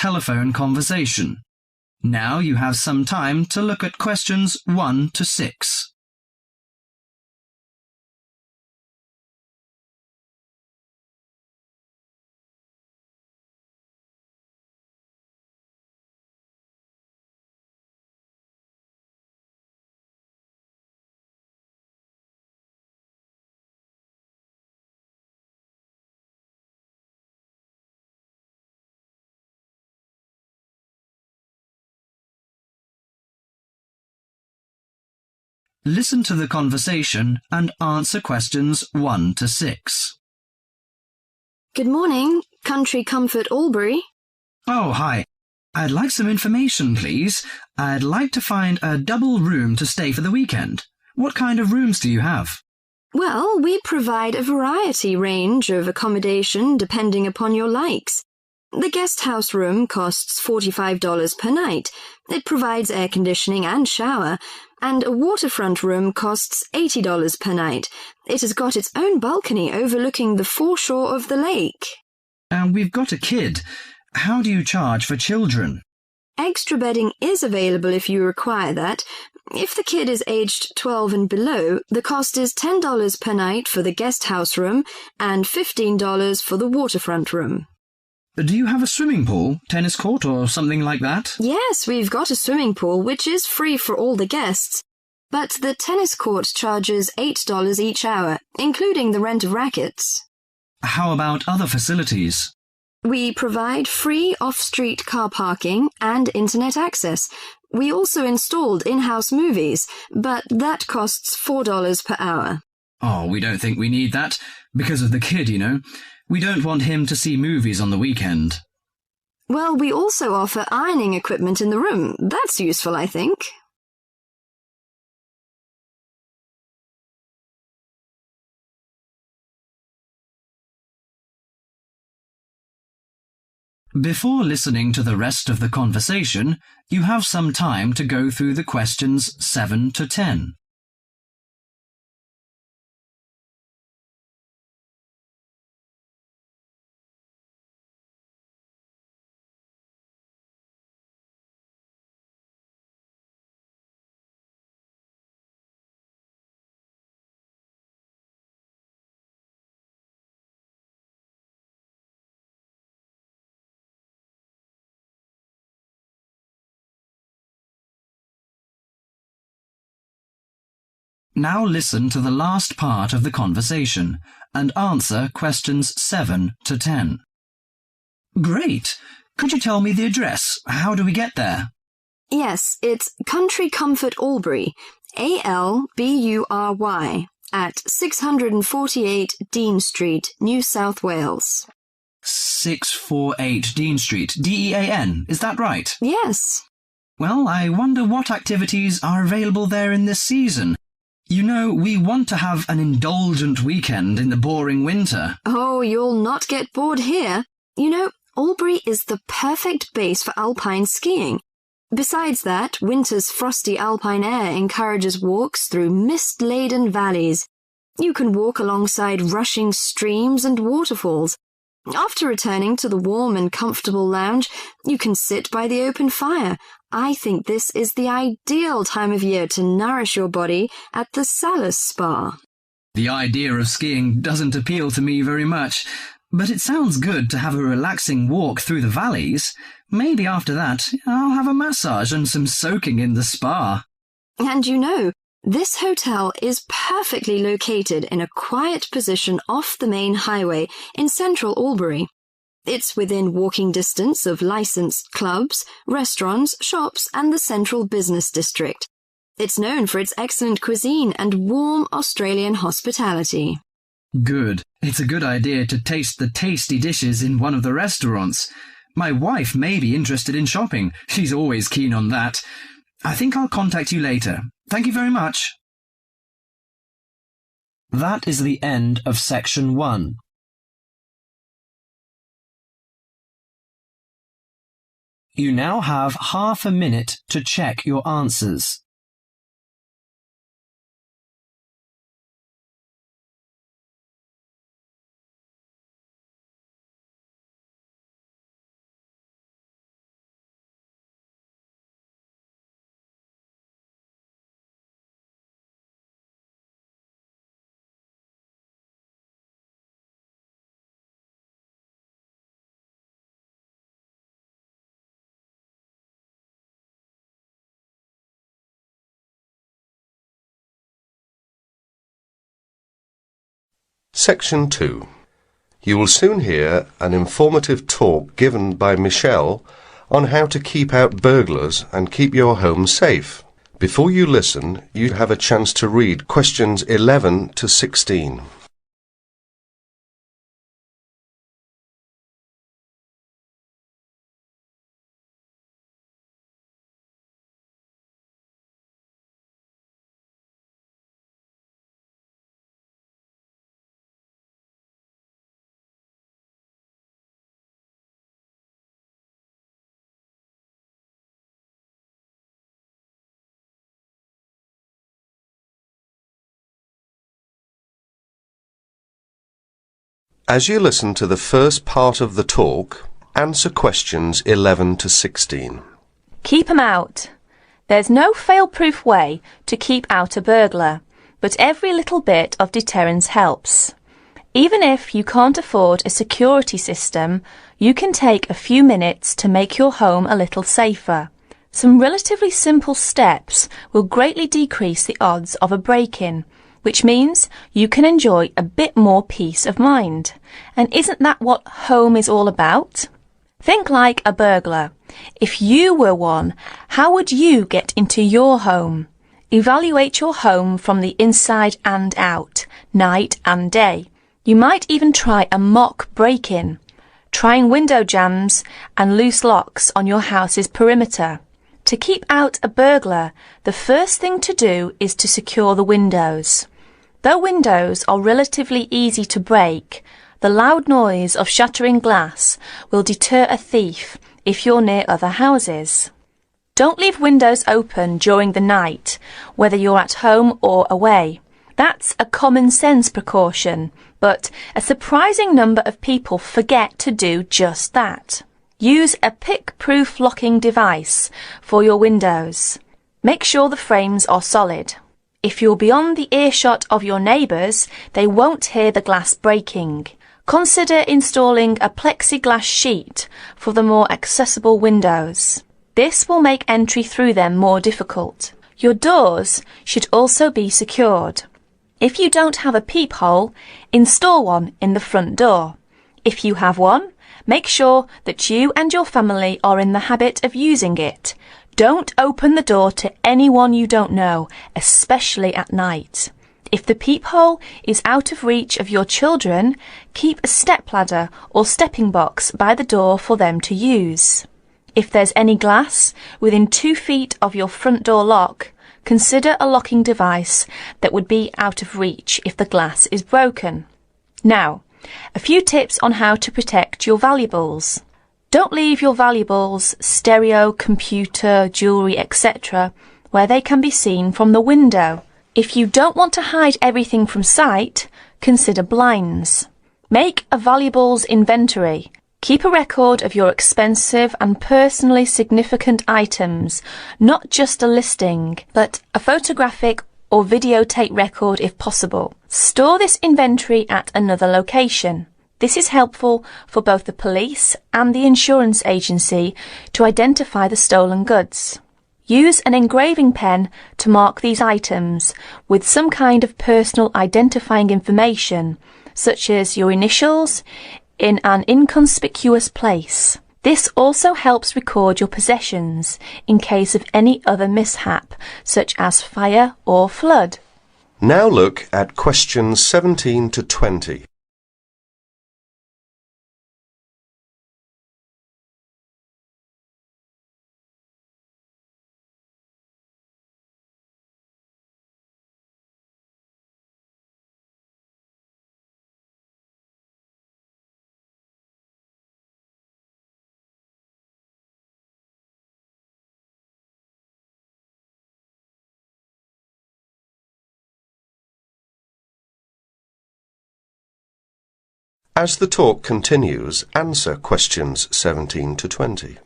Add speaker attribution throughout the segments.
Speaker 1: telephone conversation. Now you have some time to look at questions 1 to 6. Listen to the conversation and answer questions 1 to 6.
Speaker 2: Good morning, Country Comfort Albury.
Speaker 1: Oh, hi. I'd like some information, please. I'd like to find a double room to stay for the weekend. What kind of rooms do you have?
Speaker 2: Well, we provide a variety range of accommodation depending upon your likes. The guest house room costs $45 per night. It provides air conditioning and shower, and a waterfront room costs $80 per night. It has got its own balcony overlooking the foreshore of the lake.
Speaker 1: We've got a kid. How do you charge for children?
Speaker 2: Extra bedding is available if you require that. If the kid is aged 12 and below, the cost is $10 per night for the guest house room and $15 for the waterfront room.
Speaker 1: Do you have a swimming pool, tennis court, or something like that?
Speaker 2: Yes, we've got a swimming pool, which is free for all the guests. But the tennis court charges $8 each hour, including the rent of rackets.
Speaker 1: How about other facilities?
Speaker 2: We provide free off-street car parking and internet access. We also installed in-house movies, but that costs $4 per hour.
Speaker 1: Oh, we don't think we need that, because of the kid, you know. We don't want him to see movies on the weekend.
Speaker 2: Well, we also offer ironing equipment in the room. That's useful, I think.
Speaker 1: Before listening to the rest of the conversation, you have some time to go through the questions 7 to 10. Now listen to the last part of the conversation and answer questions 7 to 10. Great! Could you tell me the address? How do we get there?
Speaker 2: Yes, it's Country Comfort Albury, Albury, at 648 Dean Street, New South Wales.
Speaker 1: 648 Dean Street, Dean, is that right?
Speaker 2: Yes.
Speaker 1: Well, I wonder what activities are available there in this season. You know, we want to have an indulgent weekend in the boring winter.
Speaker 2: Oh, you'll not get bored here. You know, Albury is the perfect base for alpine skiing. Besides that, winter's frosty alpine air encourages walks through mist-laden valleys. You can walk alongside rushing streams and waterfalls. After returning to the warm and comfortable lounge, you can sit by the open fire. I think this is the ideal time of year to nourish your body at the Salus Spa.
Speaker 1: The idea of skiing doesn't appeal to me very much, but it sounds good to have a relaxing walk through the valleys. Maybe after that, I'll have a massage and some soaking in the spa.
Speaker 2: And you know, this hotel is perfectly located in a quiet position off the main highway in central Albury. It's within walking distance of licensed clubs, restaurants, shops, and the central business district. It's known for its excellent cuisine and warm Australian hospitality.
Speaker 1: Good. It's a good idea to taste the tasty dishes in one of the restaurants. My wife may be interested in shopping. She's always keen on that. I think I'll contact you later. Thank you very much. That is the end of section 1. You now have half a minute to check your answers.
Speaker 3: Section 2. You will soon hear an informative talk given by Michelle on how to keep out burglars and keep your home safe. Before you listen, you have a chance to read questions 11 to 16. As you listen to the first part of the talk, answer questions 11 to 16.
Speaker 4: Keep 'em out. There's no fail-proof way to keep out a burglar, but every little bit of deterrence helps. Even if you can't afford a security system, you can take a few minutes to make your home a little safer. Some relatively simple steps will greatly decrease the odds of a break-in, which means you can enjoy a bit more peace of mind. And isn't that what home is all about? Think like a burglar. If you were one, how would you get into your home? Evaluate your home from the inside and out, night and day. You might even try a mock break-in, trying window jams and loose locks on your house's perimeter. To keep out a burglar, the first thing to do is to secure the windows. Though windows are relatively easy to break, the loud noise of shattering glass will deter a thief if you're near other houses. Don't leave windows open during the night, whether you're at home or away. That's a common sense precaution, but a surprising number of people forget to do just that. Use a pick-proof locking device for your windows. Make sure the frames are solid. If you're beyond the earshot of your neighbours, they won't hear the glass breaking. Consider installing a plexiglass sheet for the more accessible windows. This will make entry through them more difficult. Your doors should also be secured. If you don't have a peephole, install one in the front door. If you have one, make sure that you and your family are in the habit of using it. Don't open the door to anyone you don't know, especially at night. If the peephole is out of reach of your children, keep a stepladder or stepping box by the door for them to use. If there's any glass within 2 feet of your front door lock, consider a locking device that would be out of reach if the glass is broken. Now, a few tips on how to protect your valuables. Don't leave your valuables, stereo, computer, jewellery, etc., where they can be seen from the window. If you don't want to hide everything from sight, consider blinds. Make a valuables inventory. Keep a record of your expensive and personally significant items, not just a listing, but a photographic or videotape record if possible. Store this inventory at another location. This is helpful for both the police and the insurance agency to identify the stolen goods. Use an engraving pen to mark these items with some kind of personal identifying information, such as your initials, in an inconspicuous place. This also helps record your possessions in case of any other mishap, such as fire or flood.
Speaker 3: Now look at questions 17 to 20. As the talk continues, answer questions 17 to 20.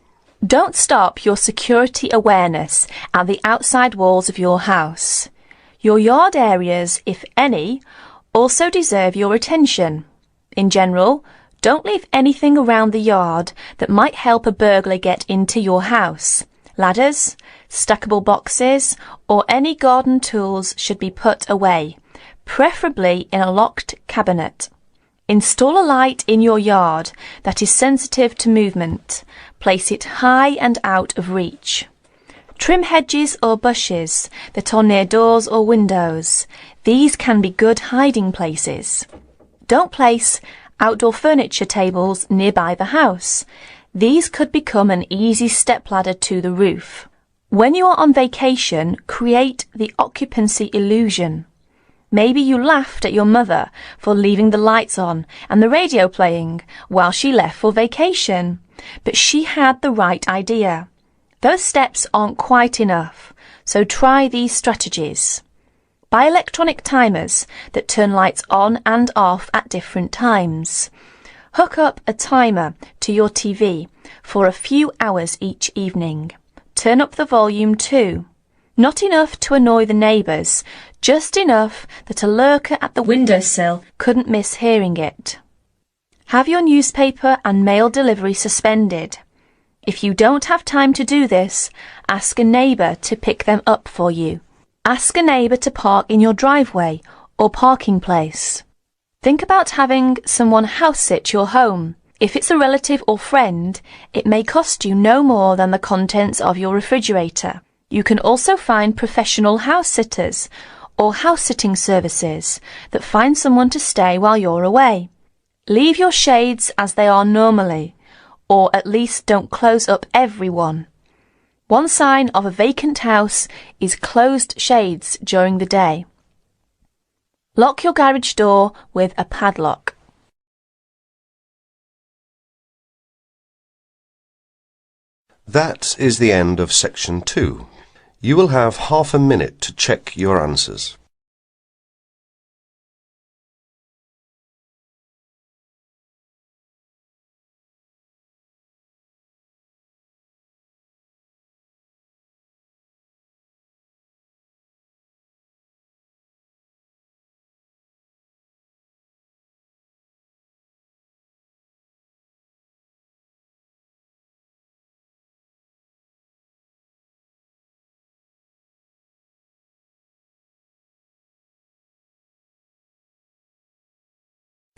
Speaker 4: Don't stop your security awareness at the outside walls of your house. Your yard areas, if any, also deserve your attention. In general, don't leave anything around the yard that might help a burglar get into your house. Ladders, stackable boxes, or any garden tools should be put away. preferably in a locked cabinet. Install a light in your yard that is sensitive to movement. Place it high and out of reach. Trim hedges or bushes that are near doors or windows. These can be good hiding places. Don't place outdoor furniture tables nearby the house. These could become an easy stepladder to the roof. When you are on vacation, create the occupancy illusion. Maybe you laughed at your mother for leaving the lights on and the radio playing while she left for vacation, but she had the right idea. Those steps aren't quite enough, so try these strategies. Buy electronic timers that turn lights on and off at different times. Hook up a timer to your TV for a few hours each evening. Turn up the volume too. Not enough to annoy the neighbours, just enough that a lurker at the windowsill couldn't miss hearing it. Have your newspaper and mail delivery suspended. If you don't have time to do this, ask a neighbour to pick them up for you. Ask a neighbour to park in your driveway or parking place. Think about having someone house sit your home. If it's a relative or friend, it may cost you no more than the contents of your refrigerator. You can also find professional house sitters or house sitting services that find someone to stay while you're away. Leave your shades as they are normally, or at least don't close up everyone. One sign of a vacant house is closed shades during the day. Lock your garage door with a padlock.
Speaker 3: That is the end of section 2. You will have half a minute to check your answers.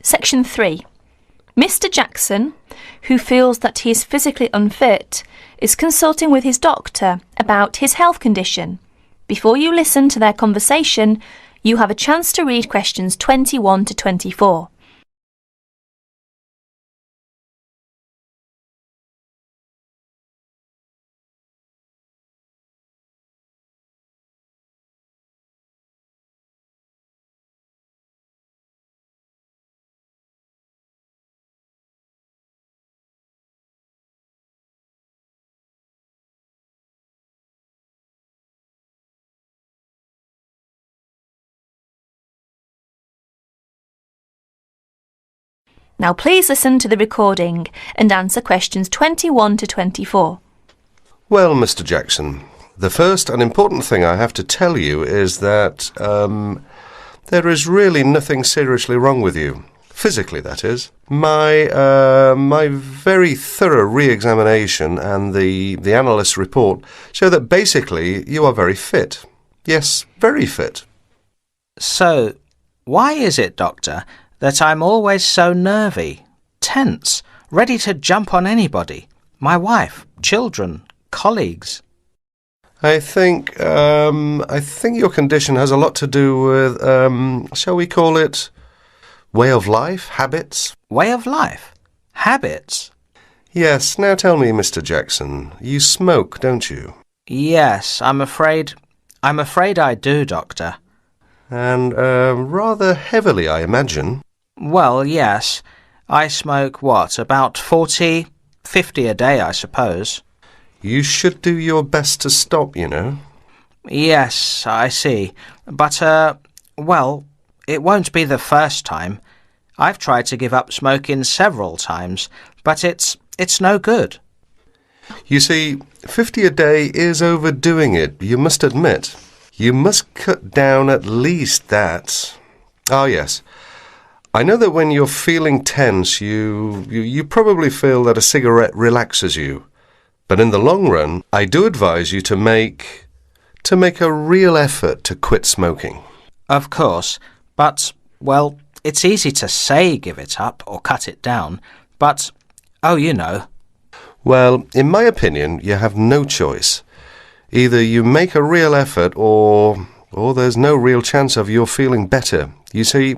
Speaker 4: Section 3. Mr. Jackson, who feels that he is physically unfit, is consulting with his doctor about his health condition. Before you listen to their conversation, you have a chance to read questions 21 to 24. Now please listen to the recording and answer questions 21 to 24.
Speaker 3: Well, Mr. Jackson, the first and important thing I have to tell you is that there is really nothing seriously wrong with you. Physically, that is. My very thorough re-examination and the analyst's report show that basically you are very fit. Yes, very fit.
Speaker 5: So, why is it, Doctor, that I'm always so nervy, tense, ready to jump on anybody? My wife, children, colleagues.
Speaker 3: I think your condition has a lot to do with, shall we call it, way of life, habits?
Speaker 5: Way of life? Habits?
Speaker 3: Yes, now tell me, Mr. Jackson, you smoke, don't you?
Speaker 5: Yes, I'm afraid I do, Doctor.
Speaker 3: And rather heavily, I imagine.
Speaker 5: Well, yes. I smoke, about 40, 50 a day, I suppose.
Speaker 3: You should do your best to stop, you know.
Speaker 5: Yes, I see. But, it won't be the first time. I've tried to give up smoking several times, but it's no good.
Speaker 3: You see, 50 a day is overdoing it, you must admit. You must cut down at least that. Ah, yes. I know that when you're feeling tense, you probably feel that a cigarette relaxes you. But in the long run, I do advise you to make a real effort to quit smoking.
Speaker 5: Of course, But, well, it's easy to say give it up or cut it down, but, oh, you know.
Speaker 3: Well, in my opinion, you have no choice. Either you make a real effort or there's no real chance of your feeling better. You see,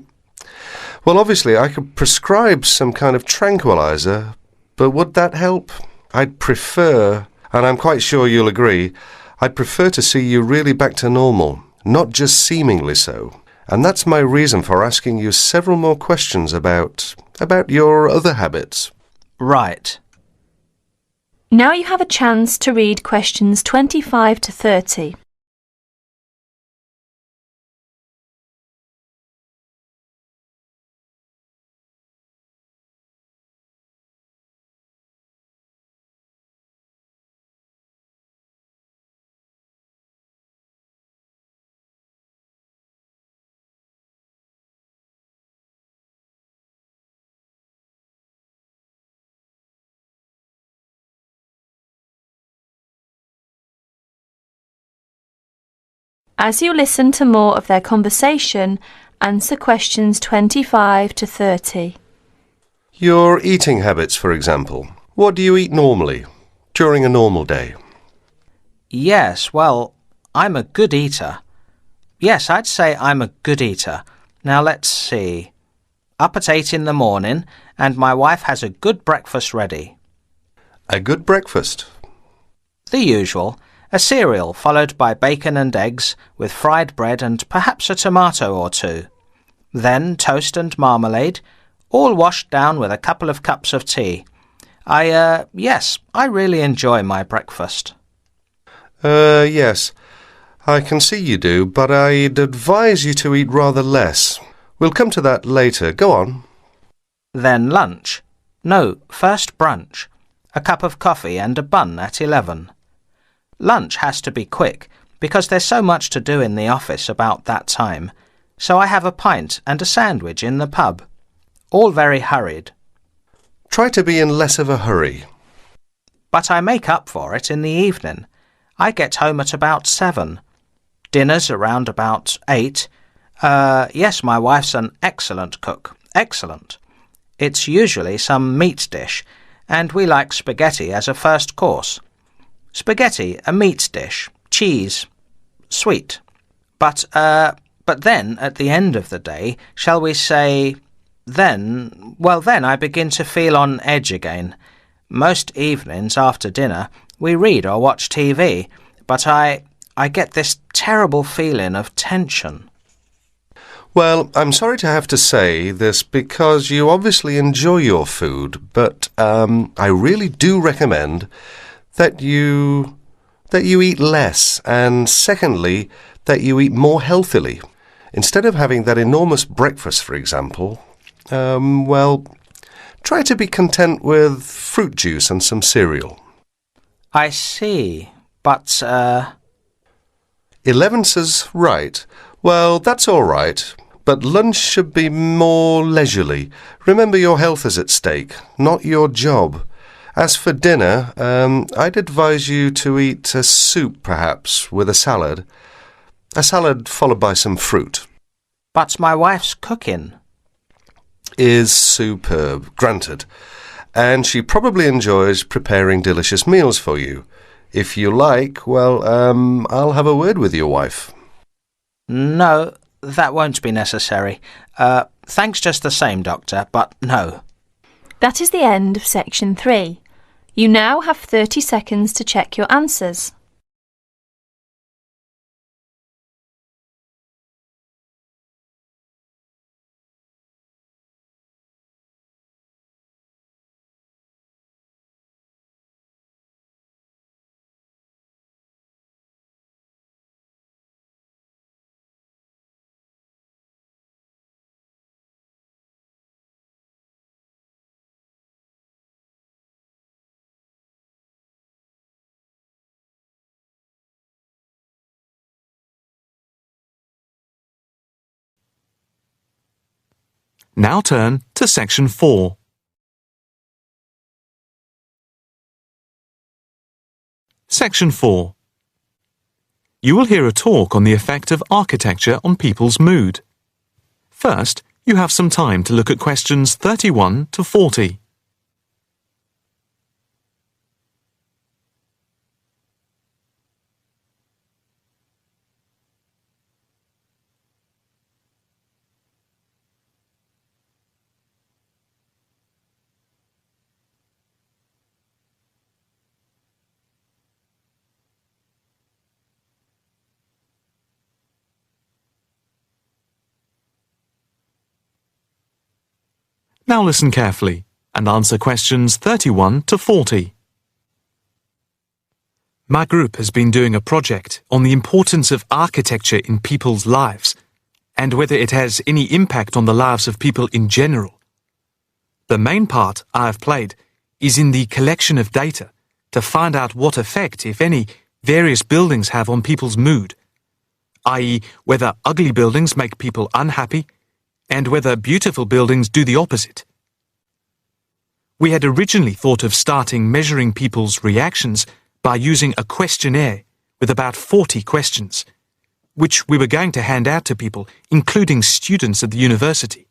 Speaker 3: well, obviously I could prescribe some kind of tranquilizer, but would that help? I'd prefer, and I'm quite sure you'll agree, I'd prefer to see you really back to normal, not just seemingly so. And that's my reason for asking you several more questions about your other habits.
Speaker 5: Right.
Speaker 4: Now you have a chance to read questions 25 to 30. As you listen to more of their conversation, answer questions 25 to 30.
Speaker 3: Your eating habits, for example. What do you eat normally, during a normal day?
Speaker 5: Yes, well, I'm a good eater. Yes, I'd say I'm a good eater. Now let's see. Up at 8 in the morning, and my wife has a good breakfast ready.
Speaker 3: A good breakfast.
Speaker 5: The usual. A cereal followed by bacon and eggs with fried bread and perhaps a tomato or two. Then toast and marmalade, all washed down with a couple of cups of tea. Yes, I really enjoy my breakfast.
Speaker 3: Yes, I can see you do, but I'd advise you to eat rather less. We'll come to that later. Go on.
Speaker 5: Then lunch. No, first brunch. A cup of coffee and a bun at 11. Lunch has to be quick, because there's so much to do in the office about that time, so I have a pint and a sandwich in the pub. All very hurried.
Speaker 3: Try to be in less of a hurry.
Speaker 5: But I make up for it in the evening. I get home at about 7. Dinner's around about 8. Yes, my wife's an excellent cook. Excellent. It's usually some meat dish, and we like spaghetti as a first course. Spaghetti, a meat dish, cheese, sweet. But then, at the end of the day, shall we say, then I begin to feel on edge again. Most evenings after dinner, we read or watch TV, but I get this terrible feeling of tension.
Speaker 3: Well, I'm sorry to have to say this because you obviously enjoy your food, but I really do recommend that you eat less, and secondly, that you eat more healthily. Instead of having that enormous breakfast, for example, try to be content with fruit juice and some cereal.
Speaker 5: I see, but
Speaker 3: 11 says right. Well, that's all right, but lunch should be more leisurely. Remember, your health is at stake, not your job. As for dinner, I'd advise you to eat a soup, perhaps, with a salad. A salad followed by some fruit.
Speaker 5: But my wife's cooking
Speaker 3: is superb, granted. And she probably enjoys preparing delicious meals for you. If you like, I'll have a word with your wife.
Speaker 5: No, that won't be necessary. Thanks just the same, Doctor, but no.
Speaker 4: That is the end of section 3. You now have 30 seconds to check your answers.
Speaker 6: Now turn to section 4. Section 4. You will hear a talk on the effect of architecture on people's mood. First, you have some time to look at questions 31 to 40. Now listen carefully and answer questions 31 to 40. My group has been doing a project on the importance of architecture in people's lives and whether it has any impact on the lives of people in general. The main part I have played is in the collection of data to find out what effect, if any, various buildings have on people's mood, i.e., whether ugly buildings make people unhappy and whether beautiful buildings do the opposite. We had originally thought of starting measuring people's reactions by using a questionnaire with about 40 questions, which we were going to hand out to people, including students at the university.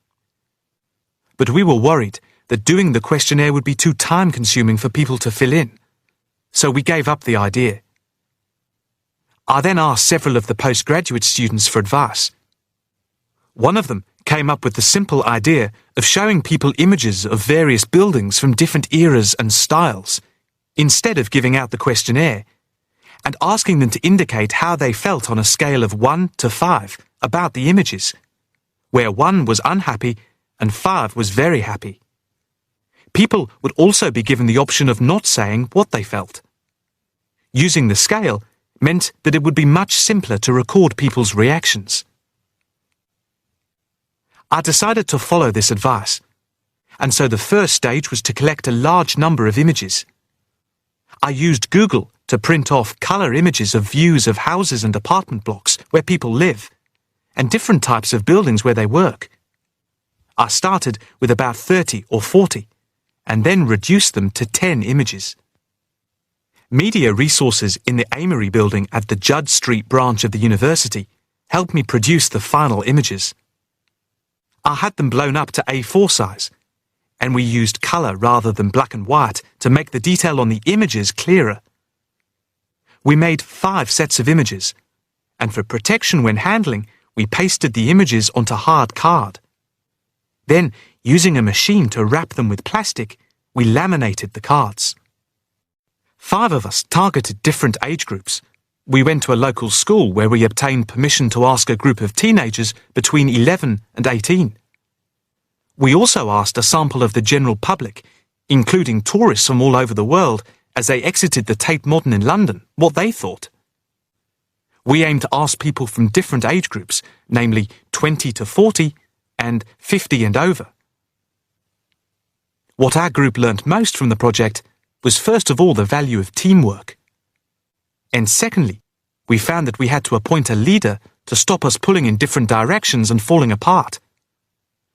Speaker 6: But we were worried that doing the questionnaire would be too time-consuming for people to fill in, so we gave up the idea. I then asked several of the postgraduate students for advice. One of them came up with the simple idea of showing people images of various buildings from different eras and styles, instead of giving out the questionnaire, and asking them to indicate how they felt on a scale of 1 to 5 about the images, where 1 was unhappy and 5 was very happy. People would also be given the option of not saying what they felt. Using the scale meant that it would be much simpler to record people's reactions. I decided to follow this advice, and so the first stage was to collect a large number of images. I used Google to print off colour images of views of houses and apartment blocks where people live, and different types of buildings where they work. I started with about 30 or 40, and then reduced them to 10 images. Media resources in the Amory building at the Judd Street branch of the university helped me produce the final images. I had them blown up to A4 size, and we used colour rather than black and white to make the detail on the images clearer. We made 5 sets of images, and for protection when handling, we pasted the images onto hard card. Then, using a machine to wrap them with plastic, we laminated the cards. 5 of us targeted different age groups. We went to a local school where we obtained permission to ask a group of teenagers between 11 and 18. We also asked a sample of the general public, including tourists from all over the world, as they exited the Tate Modern in London, what they thought. We aimed to ask people from different age groups, namely 20 to 40 and 50 and over. What our group learnt most from the project was first of all the value of teamwork. And secondly, we found that we had to appoint a leader to stop us pulling in different directions and falling apart.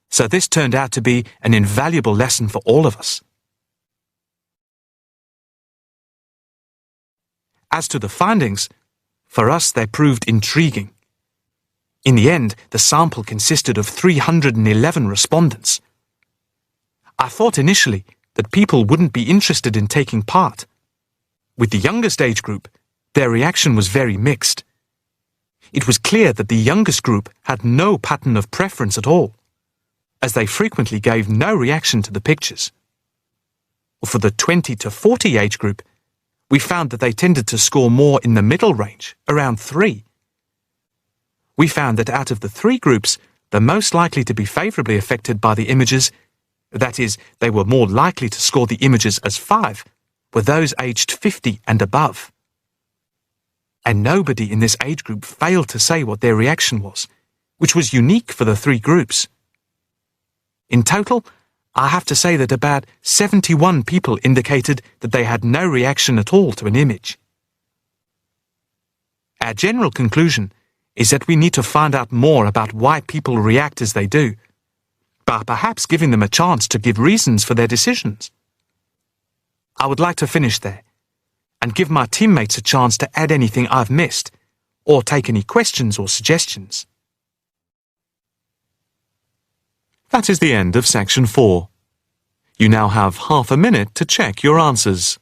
Speaker 6: So this turned out to be an invaluable lesson for all of us. As to the findings, for us they proved intriguing. In the end, the sample consisted of 311 respondents. I thought initially that people wouldn't be interested in taking part. With the youngest age group, their reaction was very mixed. It was clear that the youngest group had no pattern of preference at all, as they frequently gave no reaction to the pictures. For the 20 to 40 age group, we found that they tended to score more in the middle range, around 3. We found that out of the 3 groups, the most likely to be favourably affected by the images, that is, they were more likely to score the images as 5, were those aged 50 and above. And nobody in this age group failed to say what their reaction was, which was unique for the 3 groups. In total, I have to say that about 71 people indicated that they had no reaction at all to an image. Our general conclusion is that we need to find out more about why people react as they do, by perhaps giving them a chance to give reasons for their decisions. I would like to finish there and give my teammates a chance to add anything I've missed or take any questions or suggestions. That is the end of section 4. You now have half a minute to check your answers.